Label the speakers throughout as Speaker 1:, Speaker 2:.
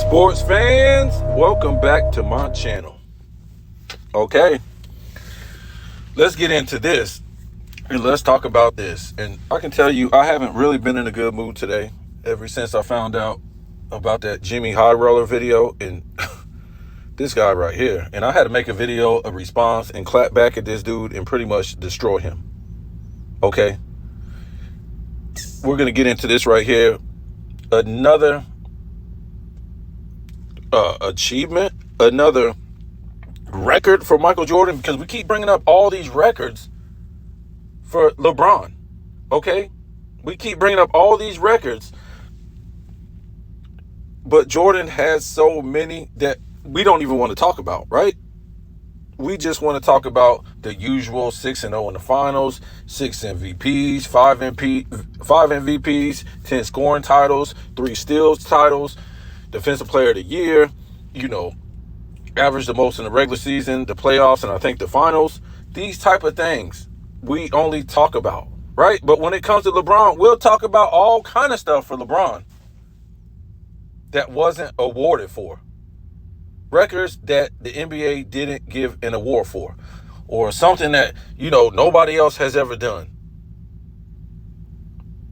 Speaker 1: Sports fans, welcome back to my channel. Okay, let's get into this and let's talk about this. And I can tell you, I haven't really been in a good mood today ever since I found out about that Jimmy High Roller video and this guy right here. And I had to make a video, a response, and clap back at this dude and pretty much destroy him. Okay, we're going to get into this right here. Another achievement, another record for Micheal Jordan, because we keep bringing up all these records for LeBron. Okay, we keep bringing up all these records, but Jordan has so many that we don't even want to talk about, right? We just want to talk about the usual 6-0 in the finals, 6 MVPs, 5 MVPs, 10 scoring titles, 3 steals titles, defensive player of the year, averaged the most in the regular season, the playoffs, and I think the finals. These type of things we only talk about, right? But when it comes to LeBron, we'll talk about all kind of stuff for LeBron that wasn't awarded for. Records that the NBA didn't give an award for, or something that, nobody else has ever done.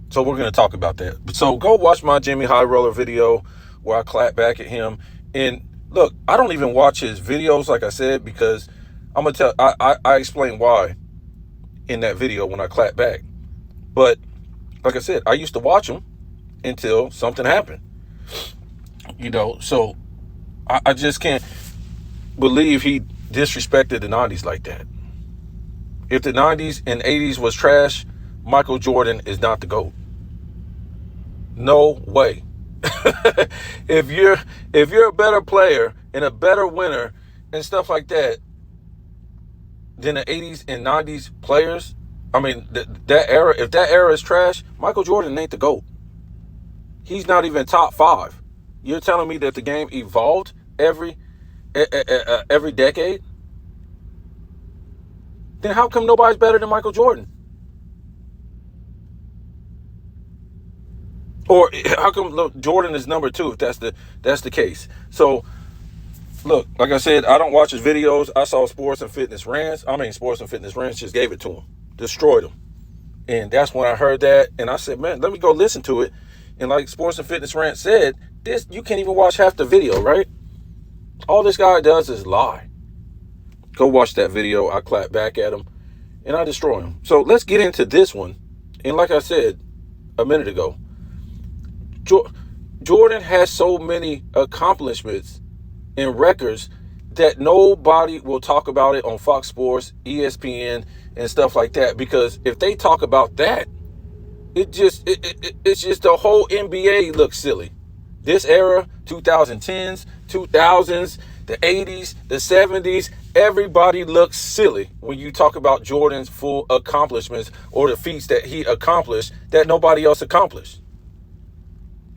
Speaker 1: So we're going to talk about that. So go watch my Jimmy High Roller video where I clap back at him. And look, I don't even watch his videos, like I said, because I'm going to tell, I explain why in that video when I clap back. But like I said, I used to watch him until something happened. So I just can't believe he disrespected the 90s like that. If the 90s and 80s was trash, Micheal Jordan is not the GOAT. No way. If you're a better player and a better winner and stuff like that than the 80s and 90s players, I mean, that era, if that era is trash, Micheal Jordan ain't the GOAT. He's not even top 5. You're telling me that the game evolved every decade? Then how come nobody's better than Micheal Jordan? Or how come Jordan is number 2 if that's the case? So look, like I said, I don't watch his videos. I saw Sports and Fitness Rants. Sports and Fitness Rants just gave it to him, destroyed him. And that's when I heard that, and I said, man, let me go listen to it. And like Sports and Fitness Rant said, this, you can't even watch half the video, right? All this guy does is lie. Go watch that video. I clap back at him and I destroy him. So let's get into this one. And like I said a minute ago, Jordan has so many accomplishments and records that nobody will talk about it on Fox Sports, ESPN, and stuff like that. Because if they talk about that, it's just the whole NBA looks silly. This era, 2010s, 2000s, the 80s, the 70s, everybody looks silly when you talk about Jordan's full accomplishments or the feats that he accomplished that nobody else accomplished.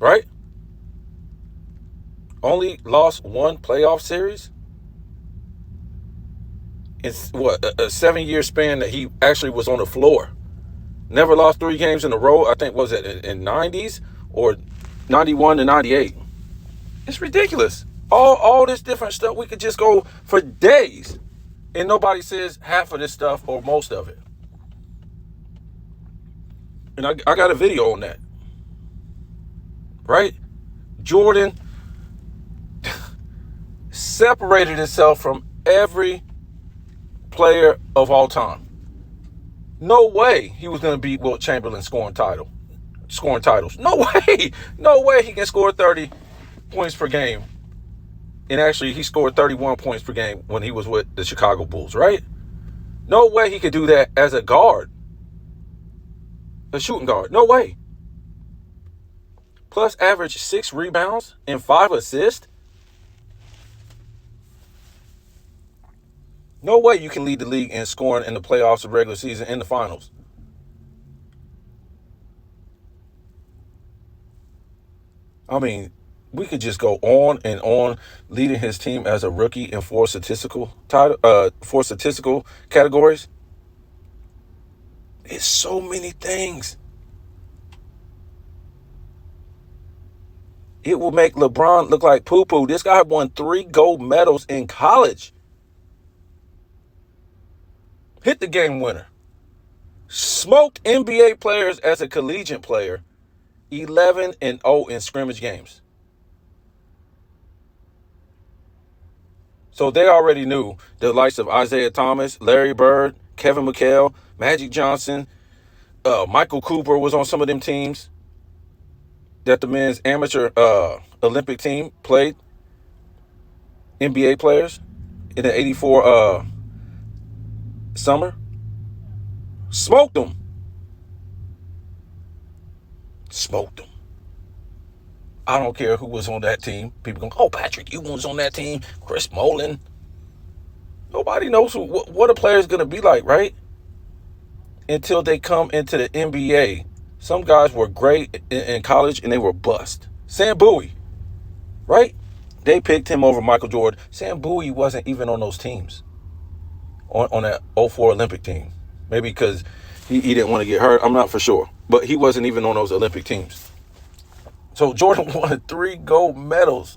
Speaker 1: Right? Only lost 1 playoff series. It's what, a 7-year span that he actually was on the floor. Never lost 3 games in a row. I think, was it in 90s or 91 to 98? It's ridiculous. All this different stuff, we could just go for days and nobody says half of this stuff or most of it. And I got a video on that. Right? Jordan separated himself from every player of all time. No way he was going to beat Wilt Chamberlain scoring titles. No way. No way he can score 30 points per game. And actually, he scored 31 points per game when he was with the Chicago Bulls, right? No way he could do that as a guard. A shooting guard. No way. Plus average 6 rebounds and 5 assists. No way you can lead the league in scoring in the playoffs, the regular season, and the finals. We could just go on and on, leading his team as a rookie in 4 statistical categories. It's so many things. It will make LeBron look like poo-poo. This guy won 3 gold medals in college. Hit the game winner. Smoked NBA players as a collegiate player. 11-0 in scrimmage games. So they already knew the likes of Isaiah Thomas, Larry Bird, Kevin McHale, Magic Johnson, Michael Cooper was on some of them teams that the men's amateur Olympic team played. NBA players in the 84 summer. Smoked them. Smoked them. I don't care who was on that team. People go, oh, Patrick, you was on that team. Chris Mullin. Nobody knows what a player is going to be like, right? Until they come into the NBA. Some guys were great in college and they were bust. Sam Bowie, right? They picked him over Michael Jordan. Sam Bowie wasn't even on those teams. On that 04 Olympic team. Maybe because he didn't want to get hurt. I'm not for sure. But he wasn't even on those Olympic teams. So Jordan won 3 gold medals.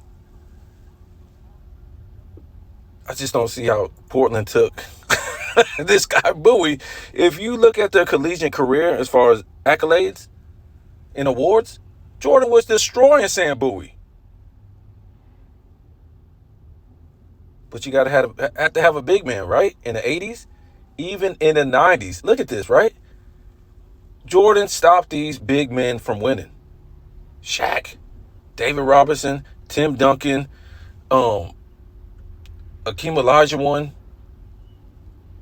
Speaker 1: I just don't see how Portland took this guy Bowie. If you look at their collegiate career as far as accolades and awards, Jordan was destroying Sam Bowie. But you got to have a big man, right? In the 80s, even in the 90s. Look at this, right? Jordan stopped these big men from winning. Shaq, David Robinson, Tim Duncan, Akeem Olajuwon.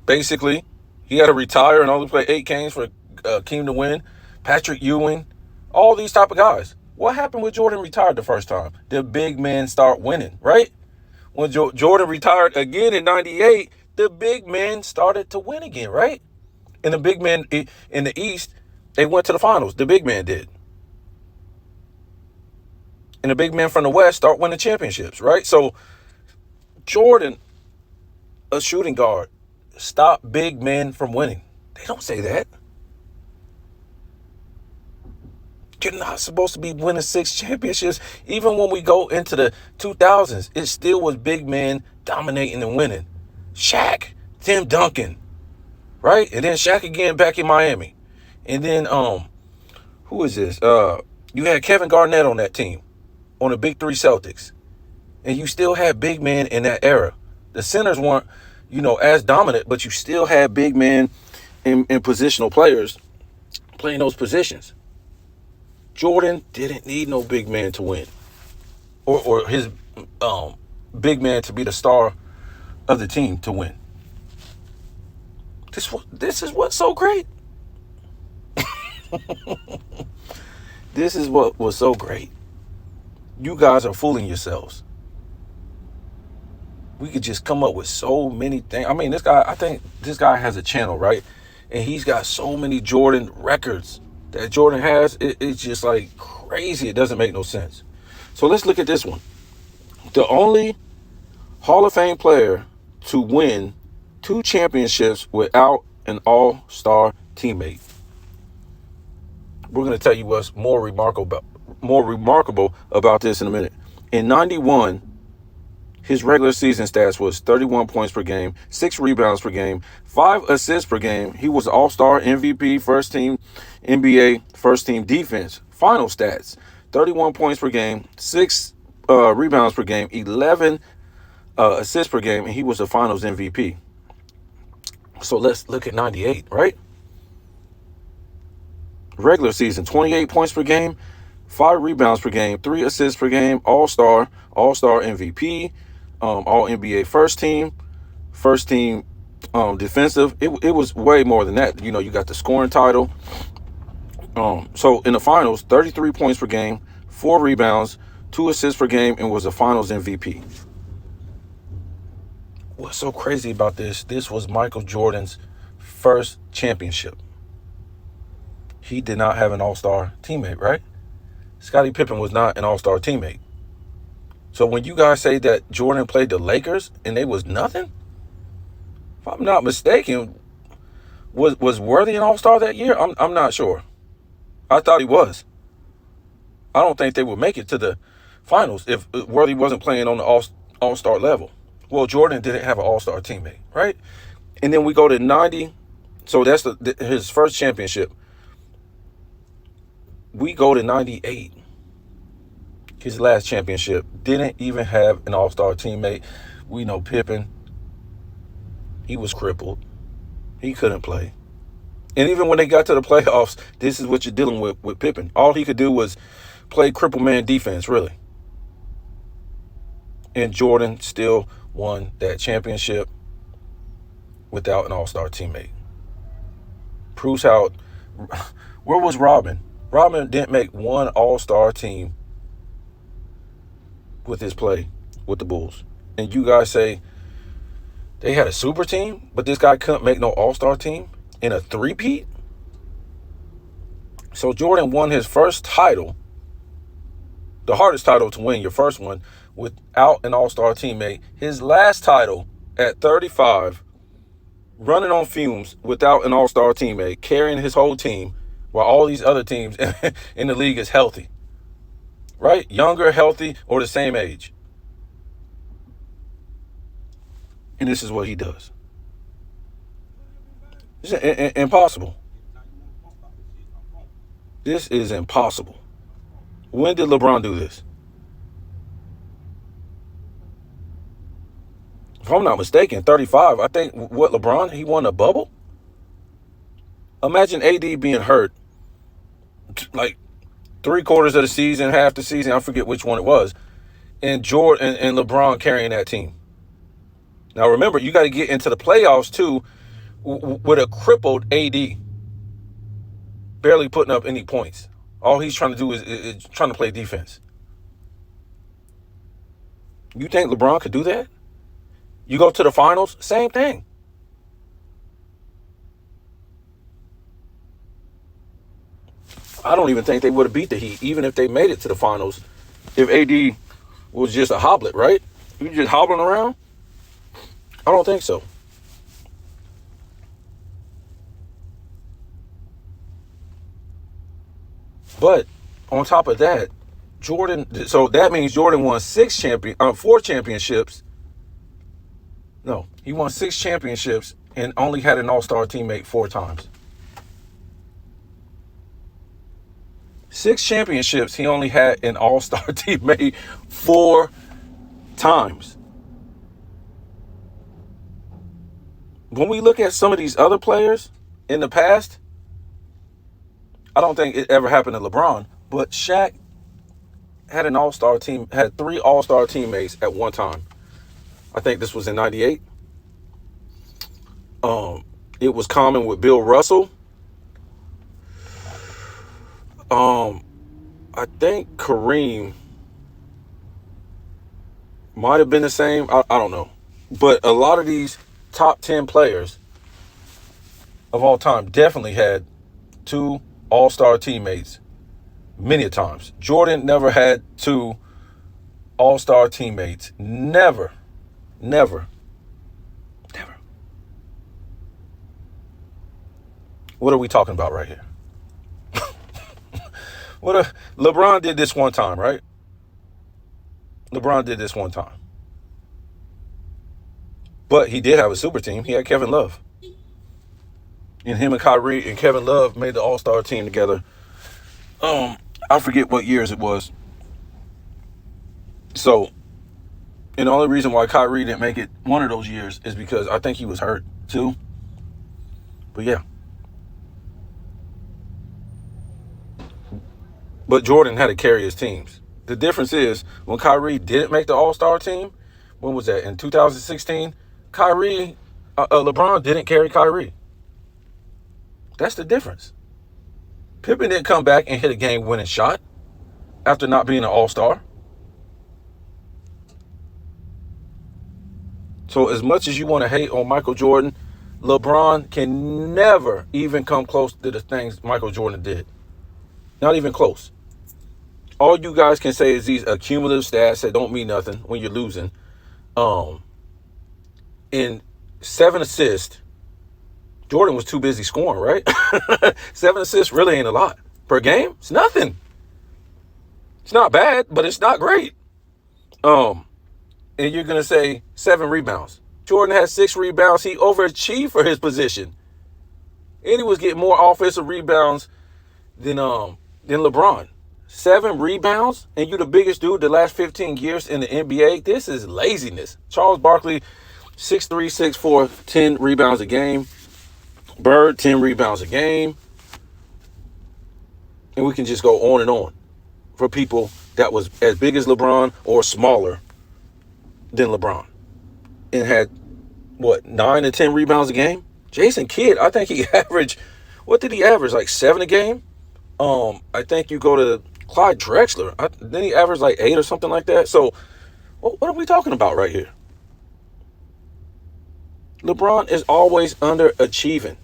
Speaker 1: Basically, he had to retire and only play 8 games for Akeem to win. Patrick Ewing, all these type of guys. What happened when Jordan retired the first time? The big men start winning, right? When Jordan retired again in 98, the big men started to win again, right? And the big men in the East, they went to the finals. The big men did. And the big men from the West start winning championships, right? So Jordan, a shooting guard, stopped big men from winning. They don't say that. You're not supposed to be winning 6 championships. Even when we go into the 2000s, it still was big men dominating and winning. Shaq, Tim Duncan, right? And then Shaq again back in Miami. And then, who is this? You had Kevin Garnett on that team, on the Big 3 Celtics. And you still had big men in that era. The centers weren't, as dominant, but you still had big men and positional players playing those positions. Jordan didn't need no big man to win, or his big man to be the star of the team to win. This is what's so great. This is what was so great. You guys are fooling yourselves. We could just come up with so many things. I mean, I think this guy has a channel, right? And he's got so many Jordan records that Jordan has. It's just like crazy. It doesn't make no sense. So let's look at this one. The only Hall of Fame player to win 2 championships without an all-star teammate. We're going to tell you what's more remarkable about this in a minute. In 91, his regular season stats was 31 points per game, 6 rebounds per game, 5 assists per game. He was All-Star, MVP, first team NBA, first team defense. Final stats, 31 points per game, 6 rebounds per game, 11 assists per game, and he was the Finals MVP. So let's look at 98, right? Regular season, 28 points per game, 5 rebounds per game, 3 assists per game, All-Star MVP, All NBA first team defensive. It was way more than that. You got the scoring title. So in the finals, 33 points per game, 4 rebounds, 2 assists per game, and was the Finals MVP. What's so crazy about this? This was Michael Jordan's first championship. He did not have an all-star teammate, right? Scottie Pippen was not an all-star teammate. So when you guys say that Jordan played the Lakers and they was nothing, if I'm not mistaken, was Worthy an all-star that year? I'm not sure. I thought he was. I don't think they would make it to the finals if Worthy wasn't playing on the all-star level. Well, Jordan didn't have an all-star teammate, right? And then we go to 90. So that's his first championship. We go to 98. His last championship. Didn't even have an all-star teammate. We know Pippen. He was crippled. He couldn't play. And even when they got to the playoffs, this is what you're dealing with Pippen. All he could do was play cripple man defense, really. And Jordan still won that championship without an all-star teammate. Proves how. Where was Robin? Robin didn't make one all-star team with his play with the Bulls. And you guys say they had a super team, but this guy couldn't make no all-star team in a three-peat? So Jordan won his first title, the hardest title to win, your first one, without an all-star teammate. His last title at 35, running on fumes without an all-star teammate, carrying his whole team while all these other teams in the league is healthy. Right? Younger, healthy, or the same age. And this is what he does. It's impossible. This is impossible. When did LeBron do this? If I'm not mistaken, 35. I think, what, LeBron, he won a bubble? Imagine AD being hurt like 3/4 of the season, half the season, I forget which one it was, and Jordan and LeBron carrying that team. Now remember, you got to get into the playoffs too with a crippled AD, barely putting up any points. All he's trying to do is trying to play defense. You think LeBron could do that? You go to the finals, same thing. I don't even think they would have beat the Heat, even if they made it to the finals, if AD was just a hoblet, right? You just hobbling around? I don't think so. But on top of that, Jordan, so that means Jordan won 4 championships. No, he won 6 championships and only had an all-star teammate 4 times. 6 championships, he only had an all-star teammate 4 times. When we look at some of these other players in the past, I don't think it ever happened to LeBron, but Shaq had an all-star team, had 3 all-star teammates at one time. I think this was in 98. It was common with Bill Russell. I think Kareem might have been the same. I don't know. But a lot of these top 10 players of all time definitely had 2 all-star teammates many times. Jordan never had 2 all-star teammates. Never. What are we talking about right here? LeBron did this one time, right? LeBron did this one time. But he did have a super team. He had Kevin Love. And him and Kyrie and Kevin Love made the all-star team together. I forget what years it was. So, and the only reason why Kyrie didn't make it one of those years is because I think he was hurt too. But yeah. But Jordan had to carry his teams. The difference is when Kyrie didn't make the all-star team, when was that? In 2016, LeBron didn't carry Kyrie. That's the difference. Pippen didn't come back and hit a game-winning shot after not being an all-star. So as much as you want to hate on Michael Jordan, LeBron can never even come close to the things Michael Jordan did. Not even close. All you guys can say is these accumulative stats that don't mean nothing when you're losing. In 7 assists, Jordan was too busy scoring, right? 7 assists really ain't a lot. Per game, it's nothing. It's not bad, but it's not great. And you're gonna say 7 rebounds. Jordan had 6 rebounds. He overachieved for his position, and he was getting more offensive rebounds than LeBron. 7 rebounds, and you the biggest dude the last 15 years in the NBA. This is laziness. Charles Barkley, 6'3", 6'4", 10 rebounds a game. Bird, 10 rebounds a game. And we can just go on and on for people that was as big as LeBron or smaller than LeBron and had, 9 to 10 rebounds a game? Jason Kidd, I think he averaged, what did he average, like 7 a game? I think you go to Clyde Drexler, then he averaged like 8 or something like that. So what are we talking about right here? LeBron is always underachieving.